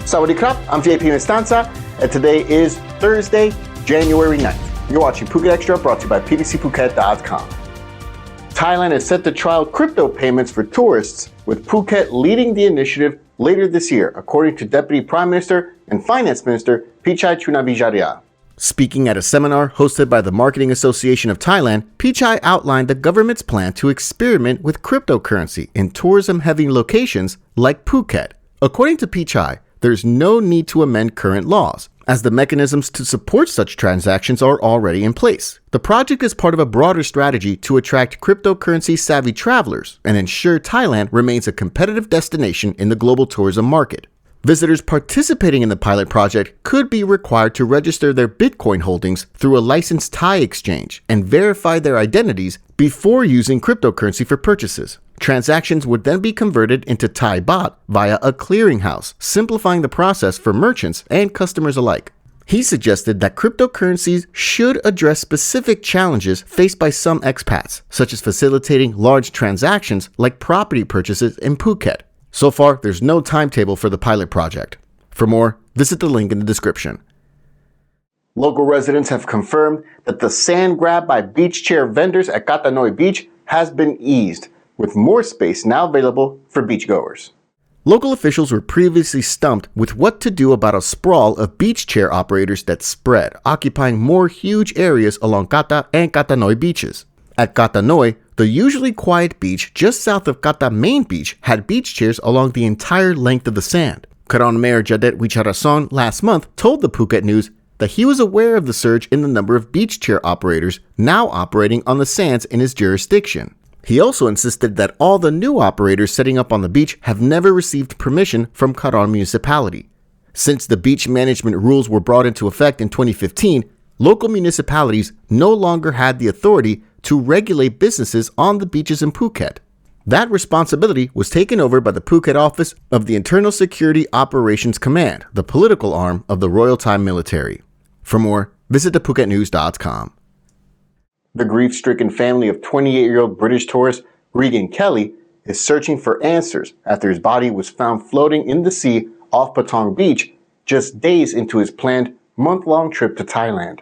Sawadee krap, I'm JP Mestanza, and today is Thursday, January 9th. You're watching Phuket Xtra, brought to you by pbcphuket.com. Thailand is set to trial crypto payments for tourists, with Phuket leading the initiative later this year, according to Deputy Prime Minister and Finance Minister Pichai Chunavijaria. Speaking at a seminar hosted by the Marketing Association of Thailand, Pichai outlined the government's plan to experiment with cryptocurrency in tourism-heavy locations like Phuket. According to Pichai, there's no need to amend current laws, as the mechanisms to support such transactions are already in place. The project is part of a broader strategy to attract cryptocurrency-savvy travelers and ensure Thailand remains a competitive destination in the global tourism market. Visitors participating in the pilot project could be required to register their Bitcoin holdings through a licensed Thai exchange and verify their identities before using cryptocurrency for purchases. Transactions would then be converted into Thai baht via a clearinghouse, simplifying the process for merchants and customers alike. He suggested that cryptocurrencies should address specific challenges faced by some expats, such as facilitating large transactions like property purchases in Phuket. So far, there's no timetable for the pilot project. For more, visit the link in the description. Local residents have confirmed that the sand grab by beach chair vendors at Kata Noi beach has been eased, with more space now available for beachgoers. Local officials were previously stumped with what to do about a sprawl of beach chair operators that spread, occupying more huge areas along Kata and Kata Noi beaches. At Kata Noi, the usually quiet beach just south of Kata Main Beach had beach chairs along the entire length of the sand. Karon Mayor Jadet Wicharason last month told the Phuket News that he was aware of the surge in the number of beach chair operators now operating on the sands in his jurisdiction. He also insisted that all the new operators setting up on the beach have never received permission from Karon municipality. Since the beach management rules were brought into effect in 2015, local municipalities no longer had the authority to regulate businesses on the beaches in Phuket. That responsibility was taken over by the Phuket office of the Internal Security Operations Command, the political arm of the Royal Thai military. For more, visit thephuketnews.com. The grief-stricken family of 28-year-old British tourist Regan Kelly is searching for answers after his body was found floating in the sea off Patong Beach just days into his planned month-long trip to Thailand.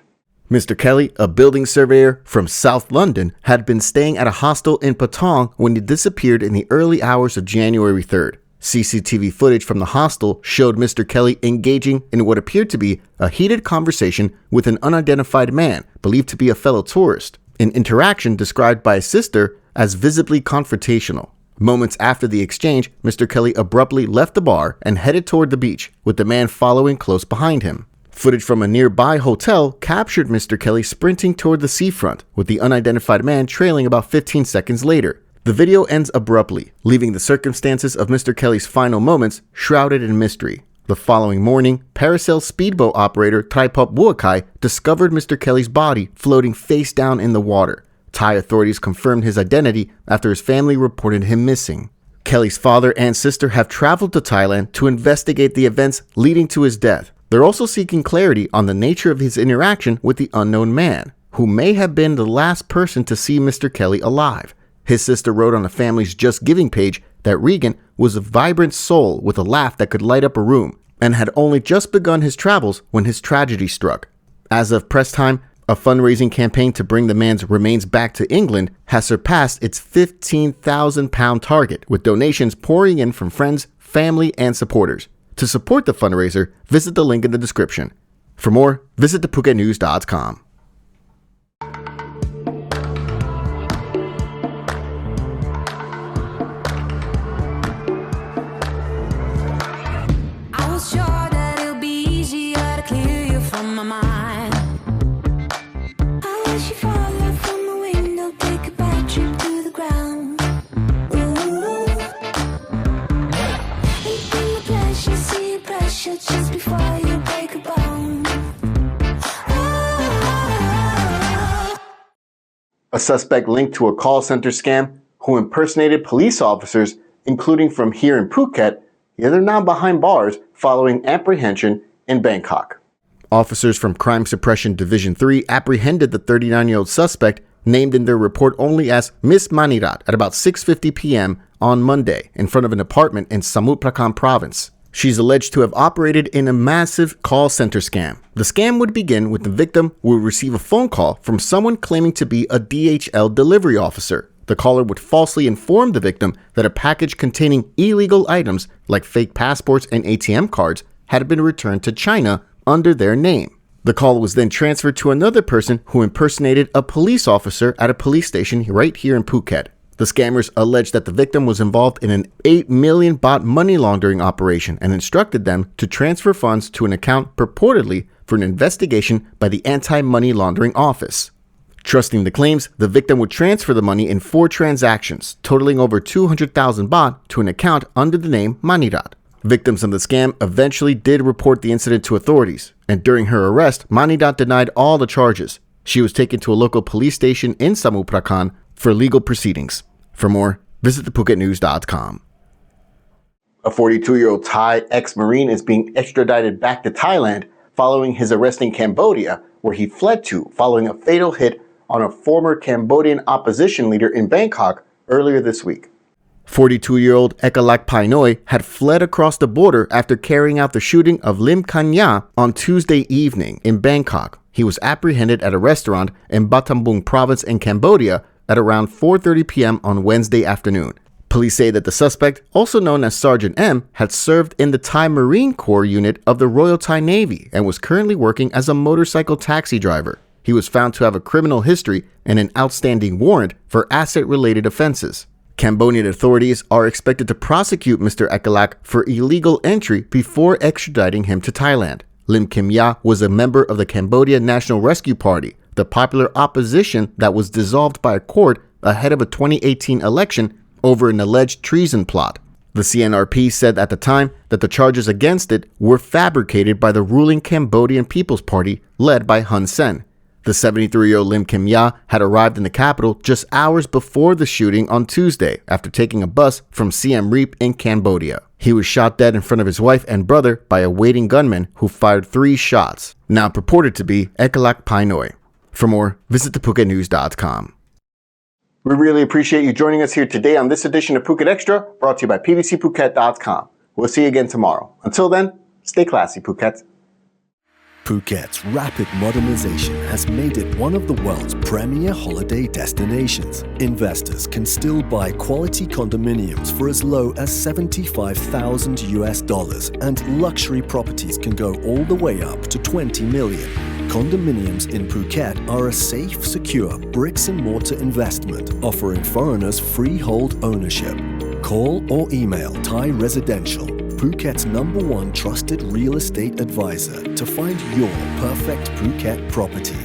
Mr. Kelly, a building surveyor from South London, had been staying at a hostel in Patong when he disappeared in the early hours of January 3rd. CCTV footage from the hostel showed Mr. Kelly engaging in what appeared to be a heated conversation with an unidentified man believed to be a fellow tourist, an interaction described by his sister as visibly confrontational. Moments after the exchange, Mr. Kelly abruptly left the bar and headed toward the beach, with the man following close behind him. Footage from a nearby hotel captured Mr. Kelly sprinting toward the seafront, with the unidentified man trailing about 15 seconds later. The video ends abruptly, leaving the circumstances of Mr. Kelly's final moments shrouded in mystery. The following morning, parasail speedboat operator Traipop Buakai discovered Mr. Kelly's body floating face down in the water. Thai authorities confirmed his identity after his family reported him missing. Kelly's father and sister have traveled to Thailand to investigate the events leading to his death. They're also seeking clarity on the nature of his interaction with the unknown man, who may have been the last person to see Mr. Kelly alive. His sister wrote on the family's Just Giving page that Regan was a vibrant soul with a laugh that could light up a room, and had only just begun his travels when his tragedy struck. As of press time, a fundraising campaign to bring the man's remains back to England has surpassed its £15,000 target, with donations pouring in from friends, family, and supporters. To support the fundraiser, visit the link in the description. For more, visit thephuketnews.com. I was sure that it'll be easier to clear you from my mind. I wish you fall out from the window, take a bad trip to the ground. Just before you break a bone. A suspect linked to a call center scam who impersonated police officers, including from here in Phuket, they're now behind bars following apprehension in Bangkok. Officers from Crime Suppression Division 3 apprehended the 39-year-old suspect, named in their report only as Miss Manirat, at about 6:50 p.m. on Monday in front of an apartment in Samut Prakan province. She's alleged to have operated in a massive call center scam. The scam would begin with the victim would receive a phone call from someone claiming to be a DHL delivery officer. The caller would falsely inform the victim that a package containing illegal items like fake passports and ATM cards had been returned to China under their name. The call was then transferred to another person who impersonated a police officer at a police station right here in Phuket. The scammers alleged that the victim was involved in an 8 million baht money laundering operation and instructed them to transfer funds to an account purportedly for an investigation by the Anti-Money Laundering Office. Trusting the claims, the victim would transfer the money in 4 transactions, totaling over 200,000 baht to an account under the name Manirat. Victims of the scam eventually did report the incident to authorities, and during her arrest, Manirat denied all the charges. She was taken to a local police station in Samut Prakan for legal proceedings. For more, visit thephuket.news.com. A 42-year-old Thai ex-Marine is being extradited back to Thailand following his arrest in Cambodia, where he fled to following a fatal hit on a former Cambodian opposition leader in Bangkok earlier this week. 42-year-old Kata Noi had fled across the border after carrying out the shooting of Lim Kanya on Tuesday evening in Bangkok. He was apprehended at a restaurant in Battambang province in Cambodia at around 4:30 p.m. on Wednesday afternoon. Police say that the suspect, also known as Sergeant M, had served in the Thai Marine Corps unit of the Royal Thai Navy and was currently working as a motorcycle taxi driver. He was found to have a criminal history and an outstanding warrant for asset-related offenses. Cambodian authorities are expected to prosecute Mr. Ekalak for illegal entry before extraditing him to Thailand. Lim Kim Ya was a member of the Cambodia National Rescue Party, the popular opposition that was dissolved by a court ahead of a 2018 election over an alleged treason plot. The CNRP said at the time that the charges against it were fabricated by the ruling Cambodian People's Party led by Hun Sen. The 73-year-old Lim Kim Ya had arrived in the capital just hours before the shooting on Tuesday after taking a bus from Siem Reap in Cambodia. He was shot dead in front of his wife and brother by a waiting gunman who fired 3 shots, now purported to be Kata Noi. For more, visit thephuket.news.com. We really appreciate you joining us here today on this edition of Phuket Extra, brought to you by pbcphuket.com. We'll see you again tomorrow. Until then, stay classy, Phuket. Phuket's rapid modernization has made it one of the world's premier holiday destinations. Investors can still buy quality condominiums for as low as $75,000 and luxury properties can go all the way up to 20 million. Condominiums in Phuket are a safe, secure bricks-and-mortar investment offering foreigners freehold ownership. Call or email Thai Residential, Phuket's #1 trusted real estate advisor, to find your perfect Phuket property.